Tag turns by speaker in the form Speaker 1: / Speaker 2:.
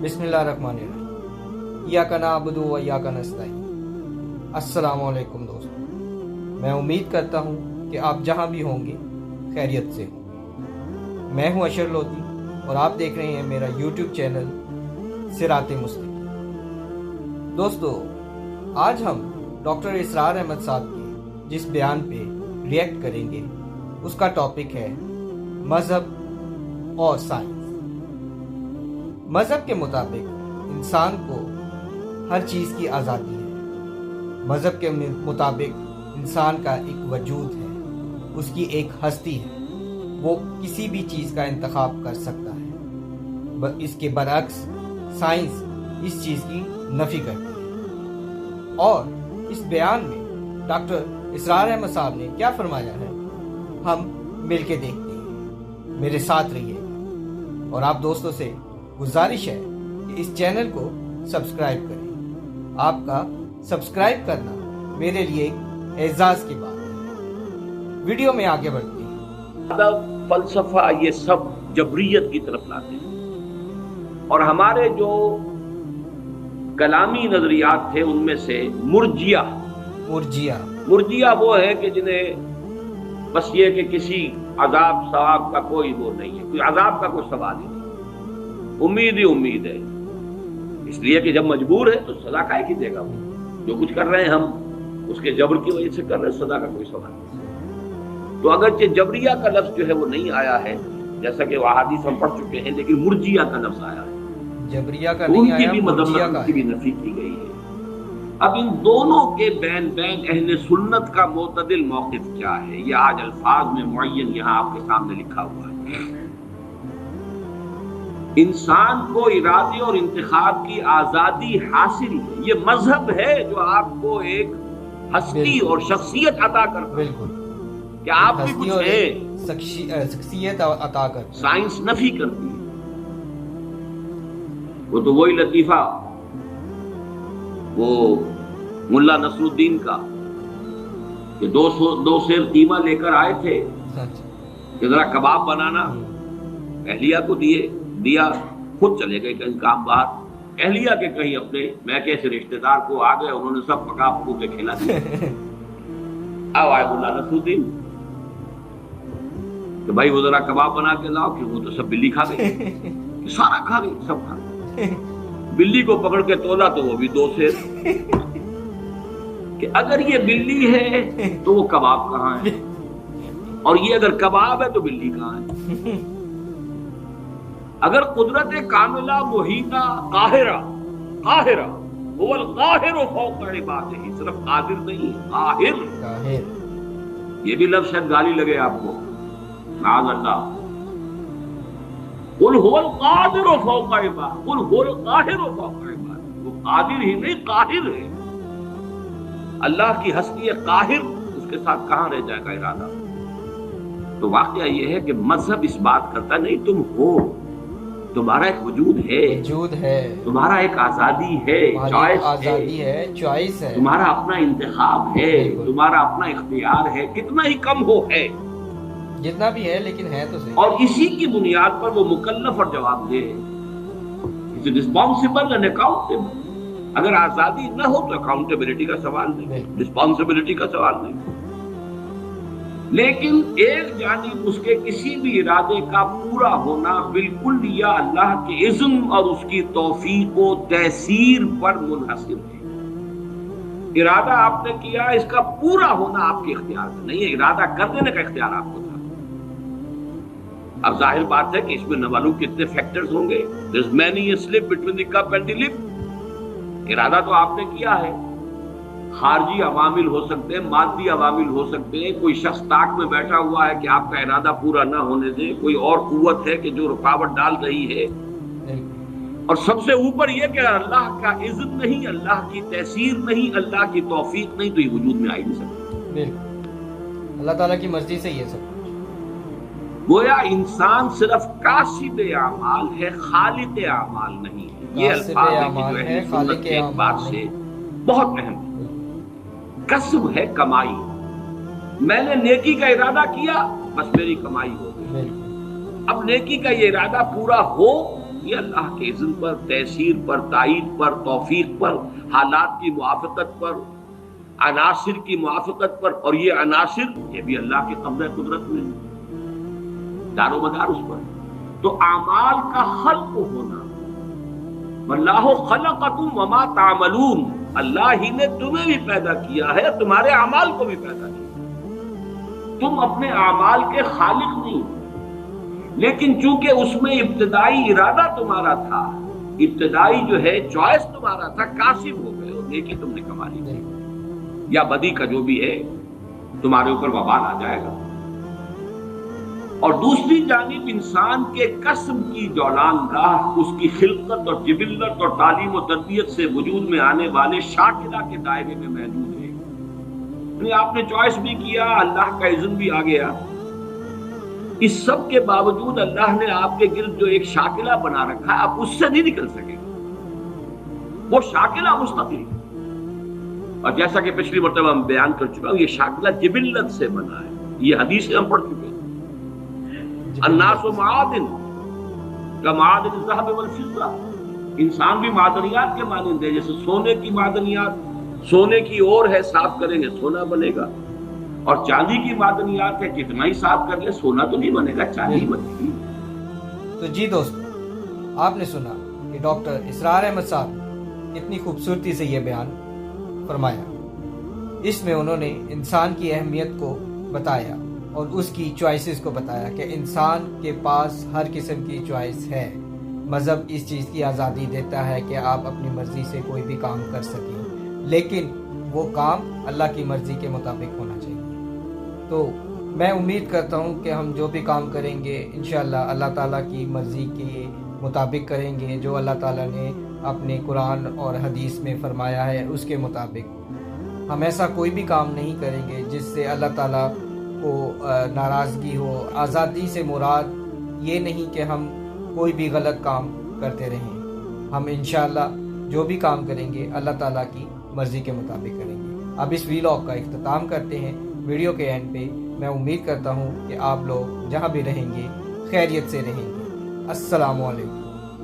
Speaker 1: बिस्मिल्लाहिर्रहमानिर्रहीम। इय्याका नअबुदु व इय्याका नस्तईन। अस्सलामु अलैकुम दोस्तों, मैं उम्मीद करता हूँ कि आप जहाँ भी होंगे खैरियत से हो। मैं हूँ अशर लोधी और आप देख रहे हैं मेरा यूट्यूब चैनल सिराते मुस्तकीम। दोस्तों, आज हम डॉक्टर इसरार अहमद साहब के जिस बयान पे रिएक्ट करेंगे उसका टॉपिक है मज़हब और साइंस। मज़हब के मुताबिक इंसान को हर चीज़ की आज़ादी है। मज़हब के मुताबिक इंसान का एक वजूद है, उसकी एक हस्ती है, वो किसी भी चीज़ का इंतखाब कर सकता है। इसके बरअक्स साइंस इस चीज़ की नफ़ी करती है। और इस बयान में डॉक्टर इसरार अहमद साहब ने क्या फरमाया है, हम मिल के देखते हैं। मेरे साथ रहिए और आप दोस्तों से गुजारिश है कि इस चैनल को सब्सक्राइब करें। आपका सब्सक्राइब करना मेरे लिए एक एजाज की बात है। वीडियो में आगे बढ़ते हैं।
Speaker 2: फलसफा ये सब जबरियत की तरफ लाते हैं और हमारे जो कलामी नजरियात थे उनमें से मुर्जिया वो है कि जिन्हें बस ये कि किसी अजाब सवाब का कोई वो नहीं है, कोई अजाब का कोई सवाल ही नहीं, उम्मीद ही उम्मीद है। इसलिए कि जब मजबूर है तो सजा काहे की देगा। वो जो कुछ कर रहे हैं हम उसके जबर की वजह से कर रहे हैं, सजा का कोई सवाल नहीं। तो अगरचे जबरिया का लफ्ज जो है वो नहीं आया है, जैसा कि वहादीस हम पढ़ चुके हैं, लेकिन मुर्जिया का लफ्ज आया है।
Speaker 1: जबरिया का नहीं आया,
Speaker 2: भी मदम्मत, उनकी भी नफी की गई है। अब इन दोनों के बैन अहले सुन्नत का मोतदिल मौक़िफ़ क्या है, ये आज अल्फाज में मुअय्यन यहाँ आपके सामने लिखा हुआ है। इंसान को इरादे और इंतखाब की आजादी हासिल है। ये मजहब है जो आपको एक हस्ती और शख्सियत अता करता है। कि आप भी कुछ है,
Speaker 1: शख्सियत अता कर।
Speaker 2: साइंस नफी करती है। वो तो वही लतीफा वो मुल्ला नसरुद्दीन का कि 200 सेर कीमा लेकर आए थे कि जरा कबाब बनाना, अहलिया को दिया, खुद चले गए कहीं काम बाहर। अहलिया के कहीं अपने मैके से रिश्तेदार को आ गए, उन्होंने सब पका पकू के खिला दिया। अब आए मुल्ला नसरुद्दीन कि भाई वो जरा कबाब बना के लाओ, कि वो तो सब बिल्ली खा गई, सारा खा गई, सब खा गई। बिल्ली को पकड़ के तोला तो वो भी 2 सेर। कि अगर ये बिल्ली है तो वो कबाब कहाँ है, और ये अगर कबाब है तो बिल्ली कहाँ है। अगर कुदरत कामिला मुहीता काहिरा हुवल काहिरु फौqa इबादिही, सिर्फ कादिर नहीं है, काहिर। ये भी लफ्ज शायद गाली लगे आपको, माअज़ अल्लाह। कुल हुवल कादिरु फौqa इबादिही, कुल हुवल काहिरु फौqa इबादिही। वो कादिर ही नहीं, काहिर है। अल्लाह की हस्ती है काहिर, उसके साथ कहां रह जाएगा इरादा। तो वाकया ये है कि मजहब इस बात करता नहीं, तुम हो, तुम्हारा एक वजूद है, तुम्हारा एक आजादी है, चॉइस है, तुम्हारा अपना इंतखाब है, तुम्हारा अपना इख्तियार है, कितना ही कम हो है,
Speaker 1: जितना भी है, लेकिन है तो सही।
Speaker 2: और इसी की बुनियाद पर वो मुकल्लफ और जवाबदेह है, रिस्पॉन्सिबल एंड अकाउंटेबल। अगर आजादी न हो तो अकाउंटेबिलिटी का सवाल नहीं, रिस्पॉन्सिबिलिटी का सवाल नहीं। लेकिन एक जानिब उसके किसी भी इरादे का पूरा होना बिल्कुल या अल्लाह के इज़्न और उसकी तौफीक व तैसीर पर मुनहसिर है। इरादा आपने किया, इसका पूरा होना आपके इख्तियार में नहीं है, इरादा कर देने का इख्तियार आपको था। अब जाहिर बात है कि इसमें न मालूम कितने फैक्टर्स होंगे। There is many a slip between the cup and the lip। इरादा तो आपने किया है, खारजी अवामिल हो सकते हैं, मादी अवामिल हो सकते हैं। कोई शख्स ताक में बैठा हुआ है कि आपका इरादा पूरा ना होने दे, कोई और कुव्वत है कि जो रुकावट डाल रही है, और सबसे ऊपर यह कि अल्लाह का इज़्न नहीं, अल्लाह की तैसीर नहीं, अल्लाह की तौफीक नहीं, तो ये वजूद में आ ही नहीं सकता।
Speaker 1: अल्लाह ताला की मर्जी से ये सब।
Speaker 2: गोया इंसान सिर्फ कासिब आमाल है, खालिक आमाल नहीं है। ये अल्फाज है सुन्नत के एतबार से बहुत अहम है। कसब है कमाई, मैंने नेकी का इरादा किया, बस मेरी कमाई हो गई। अब नेकी का ये इरादा पूरा हो یہ اللہ کے اذن پر، تیسیر پر، تائید پر، توفیق پر، حالات کی موافقت پر، عناصر کی موافقت پر، اور یہ عناصر یہ بھی اللہ کے قبضہ قدرت میں دار و مدار اس پر. تو اعمال کا خلق ہونا، واللہ خلقکم وما تعملون، اللہ ہی نے تمہیں بھی پیدا کیا ہے، تمہارے اعمال کو بھی پیدا کیا. تم اپنے اعمال کے خالق نہیں، لیکن چونکہ اس میں ابتدائی ارادہ تمہارا تھا، ابتدائی جو ہے چوائس تمہارا تھا، کاسب ہو گئے ہو، نیکی تم نے کما لی یا بدی کا جو بھی ہے تمہارے اوپر وبال آ جائے گا. اور دوسری جانب انسان کے کسب کی جولان گاہ اس کی خلقت اور جبلت اور تعلیم و تربیت سے وجود میں آنے والے شاکرہ کے دائرے میں موجود ہے. یعنی آپ نے چوائس بھی کیا، اللہ کا اذن بھی آ گیا، اس سب کے باوجود اللہ نے آپ کے گرد جو ایک شاکلہ بنا رکھا ہے، آپ اس سے نہیں نکل سکے. وہ شاکلہ مستقل، اور جیسا کہ پچھلی مرتبہ ہم بیان کر چکا ہوں، یہ شاکلہ جبلت سے بنا ہے. یہ حدیث ہم پڑھ چکے ہیں. الناس معادن کمعادن الذهب والفضة، انسان بھی معدنیات کے مانند ہے. جیسے سونے کی معدنیات، سونے کی اور ہے، صاف کریں گے سونا بنے گا، اور چاندی کی معدنیات ہے، کتنا ہی صاف کر لے سونا تو نہیں بنے گا، چاندی بنے گی.
Speaker 1: تو جی دوستو، آپ نے سنا کہ ڈاکٹر اسرار احمد صاحب کتنی خوبصورتی سے یہ بیان فرمایا. اس میں انہوں نے انسان کی اہمیت کو بتایا اور اس کی چوائسز کو بتایا کہ انسان کے پاس ہر قسم کی چوائس ہے. مذہب اس چیز کی آزادی دیتا ہے کہ آپ اپنی مرضی سے کوئی بھی کام کر سکیں، لیکن وہ کام اللہ کی مرضی کے مطابق ہونا چاہیے. تو میں امید کرتا ہوں کہ ہم جو بھی کام کریں گے انشاءاللہ اللہ تعالیٰ کی مرضی کے مطابق کریں گے. جو اللہ تعالیٰ نے اپنے قرآن اور حدیث میں فرمایا ہے اس کے مطابق. ہم ایسا کوئی بھی کام نہیں کریں گے جس سے اللہ تعالیٰ کو ناراضگی ہو. آزادی سے مراد یہ نہیں کہ ہم کوئی بھی غلط کام کرتے رہیں. ہم انشاءاللہ جو بھی کام کریں گے اللہ تعالیٰ کی مرضی کے مطابق کریں گے. اب اس ویلاگ کا اختتام کرتے ہیں. ویڈیو کے اینڈ پہ میں امید کرتا ہوں کہ آپ لوگ جہاں بھی رہیں گے خیریت سے رہیں گے. السلام علیکم.